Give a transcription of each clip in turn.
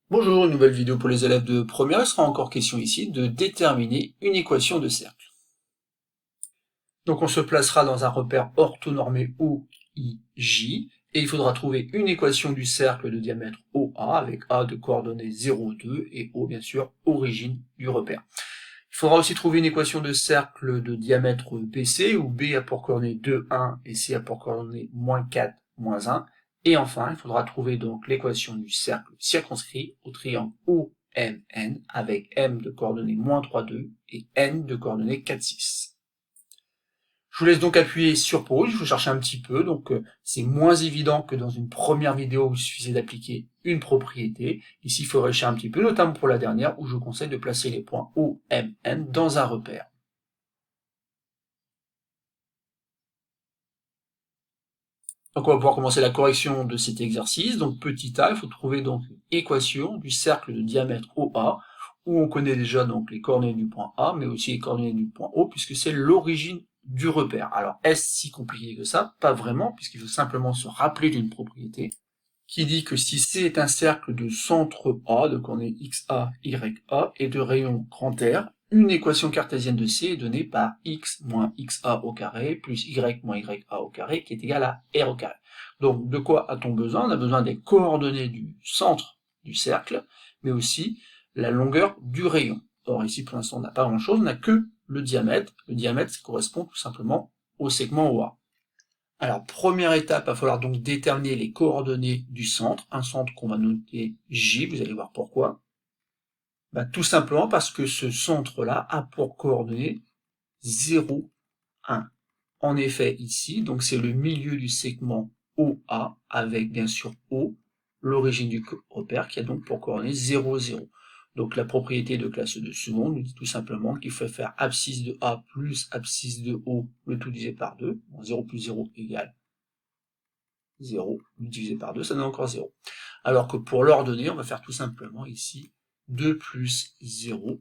Bonjour, une nouvelle vidéo pour les élèves de première. Il sera encore question ici de déterminer une équation de cercle. Donc on se placera dans un repère orthonormé OIJ et il faudra trouver une équation du cercle de diamètre OA avec A de coordonnées 0, 2 et O bien sûr origine du repère. Il faudra aussi trouver une équation de cercle de diamètre BC où B a pour coordonnées 2, 1 et C a pour coordonnées -4, -1. Et enfin, il faudra trouver donc l'équation du cercle circonscrit au triangle OMN avec M de coordonnées -3, 2 et N de coordonnées 4, 6. Je vous laisse donc appuyer sur pause, il faut chercher un petit peu, donc c'est moins évident que dans une première vidéo où il suffisait d'appliquer une propriété. Ici, il faut chercher un petit peu, notamment pour la dernière, où je vous conseille de placer les points O, M, N dans un repère. Donc on va pouvoir commencer la correction de cet exercice. Donc petit a, il faut trouver donc une équation du cercle de diamètre OA, où on connaît déjà donc les coordonnées du point A, mais aussi les coordonnées du point O, puisque c'est l'origine du repère. Alors est-ce si compliqué que ça? Pas vraiment, puisqu'il faut simplement se rappeler d'une propriété qui dit que si C est un cercle de centre A, donc on est XA, YA, et de rayon grand R, une équation cartésienne de C est donnée par x moins xa au carré plus y moins ya au carré qui est égal à r au carré. Donc de quoi a-t-on besoin? On a besoin des coordonnées du centre du cercle, mais aussi la longueur du rayon. Or ici pour l'instant on n'a pas grand-chose, on n'a que le diamètre. Le diamètre correspond tout simplement au segment OA. Alors, première étape, il va falloir donc déterminer les coordonnées du centre, un centre qu'on va noter J, vous allez voir pourquoi. Tout simplement parce que ce centre-là a pour coordonnées 0, 1. En effet, ici, donc c'est le milieu du segment OA, avec bien sûr O, l'origine du repère, qui a donc pour coordonnées 0, 0. Donc la propriété de classe de seconde nous dit tout simplement qu'il faut faire abscisse de A plus abscisse de O, le tout divisé par 2. Bon, 0 plus 0 égale 0, divisé par 2, ça donne encore 0. Alors que pour l'ordonnée, on va faire tout simplement ici 2 plus 0,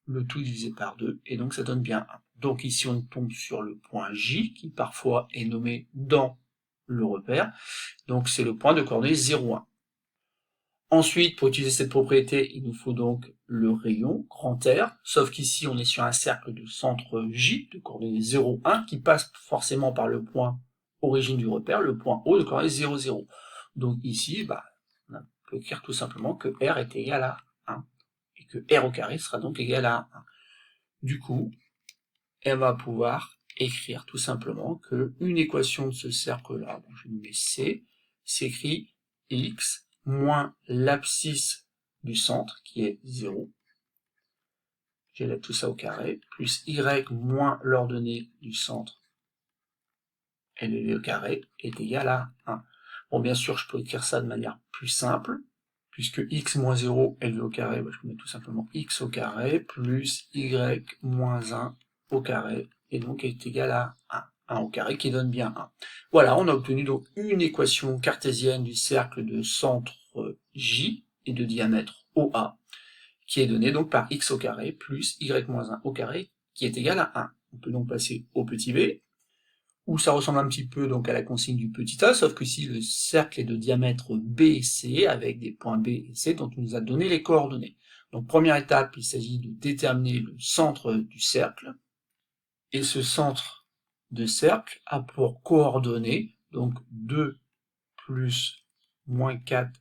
le tout divisé par 2, et donc ça donne bien 1. Donc ici on tombe sur le point J, qui parfois est nommé dans le repère, donc c'est le point de coordonnées 0, 1. Ensuite, pour utiliser cette propriété, il nous faut donc le rayon, grand R, sauf qu'ici on est sur un cercle de centre J, de coordonnées 0, 1, qui passe forcément par le point origine du repère, le point O de coordonnées 0, 0. Donc ici, on peut écrire tout simplement que R est égal à 1, et que R au carré sera donc égal à 1. Du coup, elle va pouvoir écrire tout simplement que une équation de ce cercle-là, je vais nommer C, s'écrit x moins l'abscisse du centre, qui est 0, j'élève tout ça au carré, plus y moins l'ordonnée du centre, élevé au carré, est égal à 1. Bon, bien sûr, je peux écrire ça de manière plus simple, puisque x moins 0 élevé au carré, je peux mettre tout simplement x au carré, plus y moins 1 au carré, et donc est égal à 1. 1 au carré qui donne bien 1. Voilà, on a obtenu donc une équation cartésienne du cercle de centre J et de diamètre OA, qui est donnée donc par x au carré plus y moins 1 au carré, qui est égal à 1. On peut donc passer au petit b, où ça ressemble un petit peu donc à la consigne du petit a, sauf que ici le cercle est de diamètre BC, avec des points B et C dont on nous a donné les coordonnées. Donc première étape, il s'agit de déterminer le centre du cercle, et ce centre de cercle a pour coordonnées, donc 2 plus moins 4,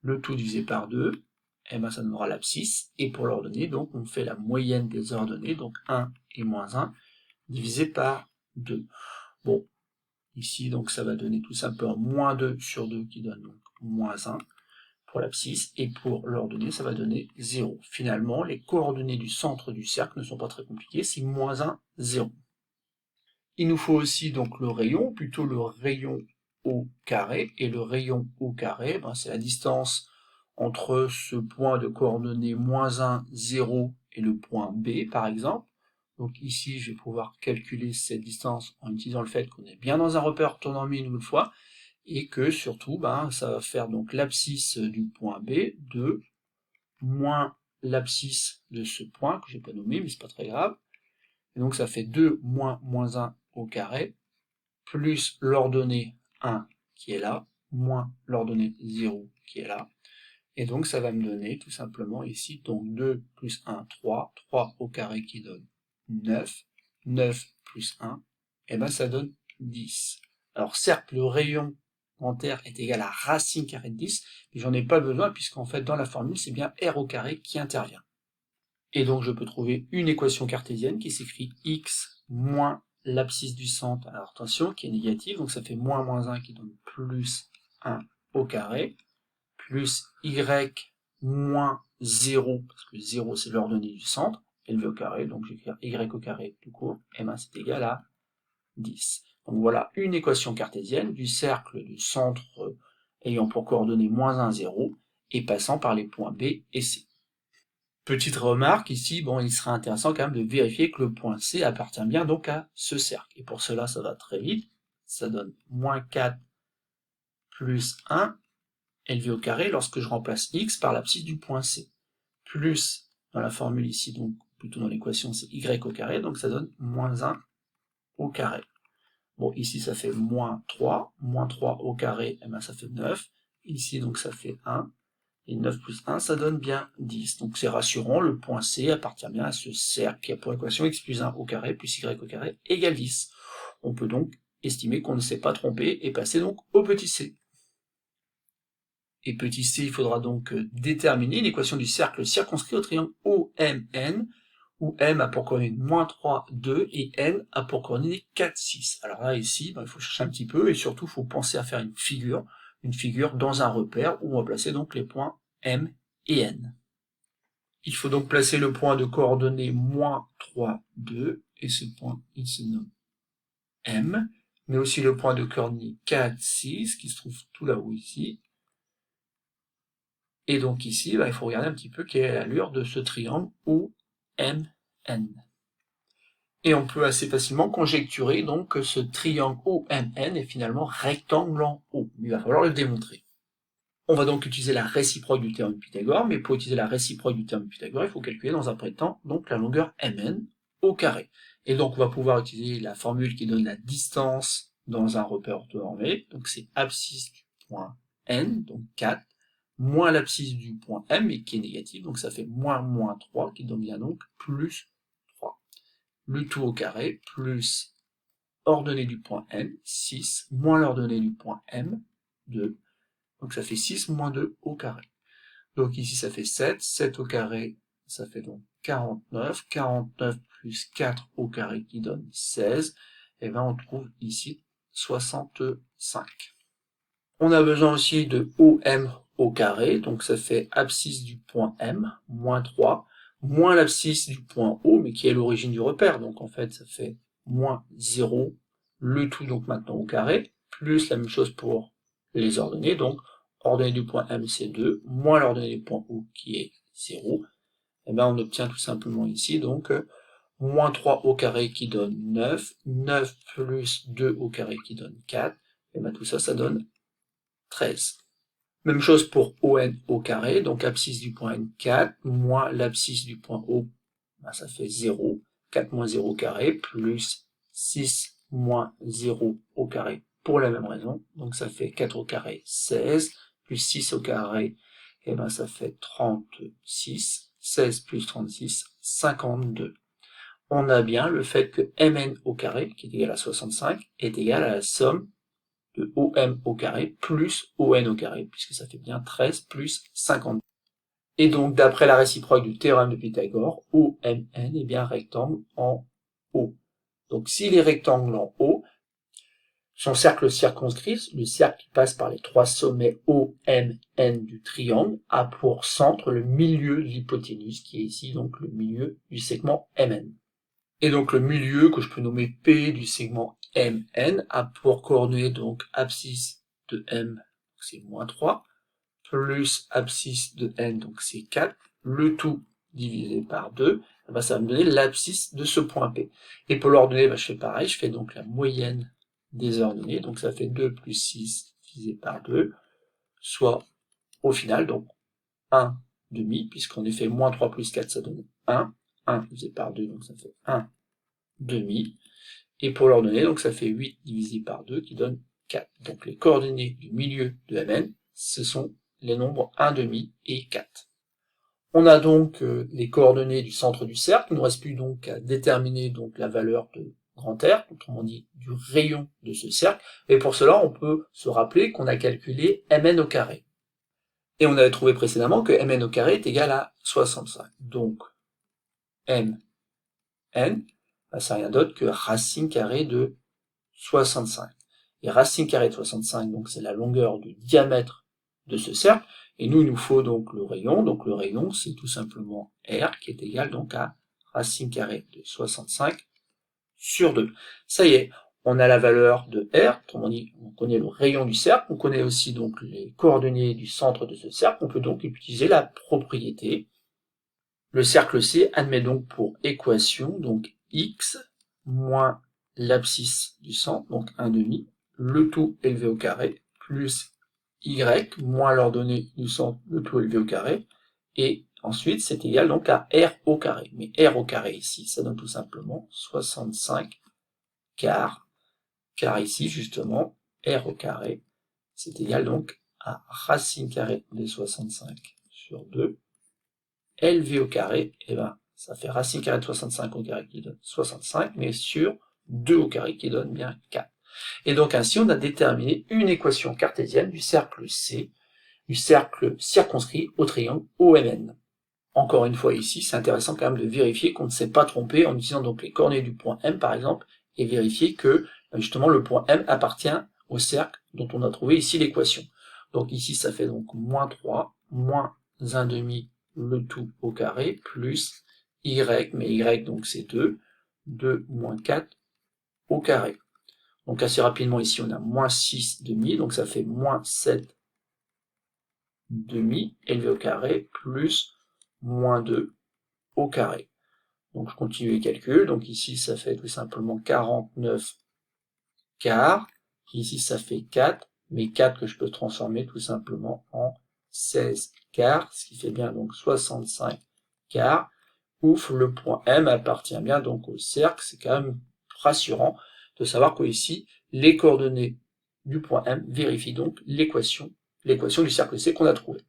le tout divisé par 2, et ça donnera l'abscisse, et pour l'ordonnée, donc on fait la moyenne des ordonnées, donc 1 et moins 1, divisé par 2. Bon, ici, donc ça va donner tout simplement moins 2 sur 2 qui donne donc moins 1 pour l'abscisse, et pour l'ordonnée, ça va donner 0. Finalement, les coordonnées du centre du cercle ne sont pas très compliquées, c'est moins 1, 0. Il nous faut aussi donc le rayon, plutôt le rayon au carré, et le rayon au carré, c'est la distance entre ce point de coordonnées moins 1, 0 et le point B par exemple. Donc ici, je vais pouvoir calculer cette distance en utilisant le fait qu'on est bien dans un repère orthonormé une nouvelle fois, et que surtout, ça va faire donc l'abscisse du point B de moins l'abscisse de ce point, que j'ai pas nommé, mais c'est pas très grave. Et donc ça fait 2 moins moins 1 au carré, plus l'ordonnée 1 qui est là, moins l'ordonnée 0 qui est là, Et donc ça va me donner tout simplement ici, donc 2 plus 1, 3, 3 au carré qui donne 9, 9 plus 1, et ben ça donne 10. Alors certes, le rayon en terre est égal à racine carrée de 10, mais j'en ai pas besoin puisqu'en fait dans la formule c'est bien r au carré qui intervient. Et donc je peux trouver une équation cartésienne qui s'écrit x moins l'abscisse du centre, alors attention, qui est négative, donc ça fait moins 1 qui donne plus 1 au carré, plus y moins 0, parce que 0 c'est l'ordonnée du centre, élevé au carré, donc j'écris y au carré tout court, et ben c'est égal à 10. Donc voilà une équation cartésienne du cercle du centre ayant pour coordonnées moins 1, 0, et passant par les points B et C. Petite remarque ici, bon, il sera intéressant quand même de vérifier que le point C appartient bien donc à ce cercle. Et pour cela, ça va très vite. Ça donne moins 4 plus 1 élevé au carré lorsque je remplace x par l'abscisse du point C. Plus, dans la formule ici, donc plutôt dans l'équation, c'est y au carré, donc ça donne moins 1 au carré. Bon, ici ça fait moins 3 au carré, et ben ça fait 9. Ici donc ça fait 1. Et 9 plus 1, ça donne bien 10. Donc c'est rassurant, le point C appartient bien à ce cercle qui a pour équation x plus 1 au carré plus y au carré égale 10. On peut donc estimer qu'on ne s'est pas trompé et passer donc au petit c. Et petit c, il faudra donc déterminer l'équation du cercle circonscrit au triangle OMN, où M a pour coordonnée moins 3, 2, et N a pour coordonnée 4, 6. Alors là, ici, il faut chercher un petit peu, et surtout, il faut penser à faire une figure dans un repère, où on va placer donc les points M et N. Il faut donc placer le point de coordonnée moins 3, 2, et ce point, il se nomme M, mais aussi le point de coordonnée 4, 6, qui se trouve tout là-haut ici. Et donc ici, il faut regarder un petit peu quelle est l'allure de ce triangle OMN. Et on peut assez facilement conjecturer donc que ce triangle OMN est finalement rectangle en haut. Il va falloir le démontrer. On va donc utiliser la réciproque du théorème de Pythagore, mais pour utiliser la réciproque du théorème de Pythagore, il faut calculer dans un premier temps donc la longueur Mn au carré. Et donc on va pouvoir utiliser la formule qui donne la distance dans un repère orthonormé, donc c'est abscisse du point N, donc 4, moins l'abscisse du point M, et qui est négative, donc ça fait moins 3, qui donne bien donc plus 3. Le tout au carré, plus ordonnée du point N, 6, moins l'ordonnée du point M, 2, donc ça fait 6 moins 2 au carré. Donc ici ça fait 7, 7 au carré, ça fait donc 49, 49 plus 4 au carré qui donne 16, et bien on trouve ici 65. On a besoin aussi de OM au carré, donc ça fait abscisse du point M, moins 3, moins l'abscisse du point O, mais qui est l'origine du repère, donc en fait ça fait moins 0, le tout donc maintenant au carré, plus la même chose pour les ordonnées, donc ordonnée du point M c'est 2, moins l'ordonnée du point O qui est 0, et bien on obtient tout simplement ici donc moins 3 au carré qui donne 9, 9 plus 2 au carré qui donne 4, et bien tout ça, ça donne 13. Même chose pour ON au carré, donc abscisse du point N 4, moins l'abscisse du point O, ben ça fait 0, 4 moins 0 au carré, plus 6 moins 0 au carré, pour la même raison, donc ça fait 4 au carré, 16, plus 6 au carré, et ben ça fait 36, 16 plus 36, 52. On a bien le fait que Mn au carré, qui est égal à 65, est égal à la somme de OM au carré plus ON au carré, puisque ça fait bien 13 plus 52. Et donc, d'après la réciproque du théorème de Pythagore, OMN est bien rectangle en haut. Donc, s'il est rectangle en haut, son cercle circonscrit, le cercle qui passe par les trois sommets OMN du triangle, a pour centre le milieu de l'hypoténuse, qui est ici donc le milieu du segment MN. Et donc le milieu, que je peux nommer P du segment MN, a pour coordonnée donc abscisse de M, c'est moins 3, plus abscisse de N, donc c'est 4, le tout divisé par 2, ben ça va me donner l'abscisse de ce point P. Et pour l'ordonnée, ben je fais pareil, je fais donc la moyenne des ordonnées, donc ça fait 2 plus 6 divisé par 2, soit au final, donc 1 demi, puisqu'en effet, moins 3 plus 4, ça donne 1, 1 divisé par 2, donc ça fait 1 demi, et pour l'ordonnée, donc ça fait 8 divisé par 2 qui donne 4. Donc les coordonnées du milieu de Mn, ce sont les nombres 1/2 et 4. On a donc les coordonnées du centre du cercle, il ne nous reste plus donc à déterminer donc la valeur de grand R, autrement dit du rayon de ce cercle, et pour cela on peut se rappeler qu'on a calculé mn au carré. Et on avait trouvé précédemment que mn au carré est égal à 65. Donc mn, c'est rien d'autre que racine carrée de 65. Et racine carrée de 65, donc c'est la longueur du diamètre de ce cercle, et nous, il nous faut donc le rayon. Donc le rayon, c'est tout simplement R, qui est égal donc à racine carrée de 65 sur 2. Ça y est, on a la valeur de R, autrement dit, on connaît le rayon du cercle, on connaît aussi donc les coordonnées du centre de ce cercle, on peut donc utiliser la propriété. Le cercle C admet donc pour équation, donc x moins l'abscisse du centre, donc 1/2, le tout élevé au carré, plus y moins l'ordonnée du centre, le tout élevé au carré, et ensuite c'est égal donc à r au carré. Mais r au carré ici, ça donne tout simplement 65 car ici justement, r au carré, c'est égal donc à racine carrée de 65 sur 2, LV au carré, et ben ça fait racine carrée de 65 au carré qui donne 65, mais sur 2 au carré qui donne bien 4. Et donc ainsi on a déterminé une équation cartésienne du cercle C, du cercle circonscrit au triangle OMN. Encore une fois ici, c'est intéressant quand même de vérifier qu'on ne s'est pas trompé en utilisant donc les coordonnées du point M par exemple, et vérifier que justement le point M appartient au cercle dont on a trouvé ici l'équation. Donc ici ça fait donc moins 3, moins 1/2 le tout au carré, plus y, mais y donc c'est 2, 2 moins 4 au carré. Donc assez rapidement ici on a moins 6/2, donc ça fait moins 7/2 élevé au carré, plus moins 2 au carré. Donc je continue les calculs, donc ici ça fait tout simplement 49 quarts, ici ça fait 4, mais 4 que je peux transformer tout simplement en 16 quarts, ce qui fait bien donc 65 quarts. Ouf, le point M appartient bien donc au cercle, c'est quand même rassurant de savoir que ici, les coordonnées du point M vérifient donc l'équation du cercle C qu'on a trouvé.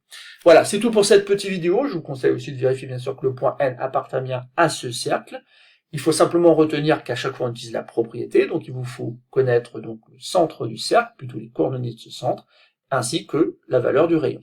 Voilà, c'est tout pour cette petite vidéo. Je vous conseille aussi de vérifier bien sûr que le point N appartient bien à ce cercle. Il faut simplement retenir qu'à chaque fois on utilise la propriété, donc il vous faut connaître donc le centre du cercle, plutôt les coordonnées de ce centre, ainsi que la valeur du rayon.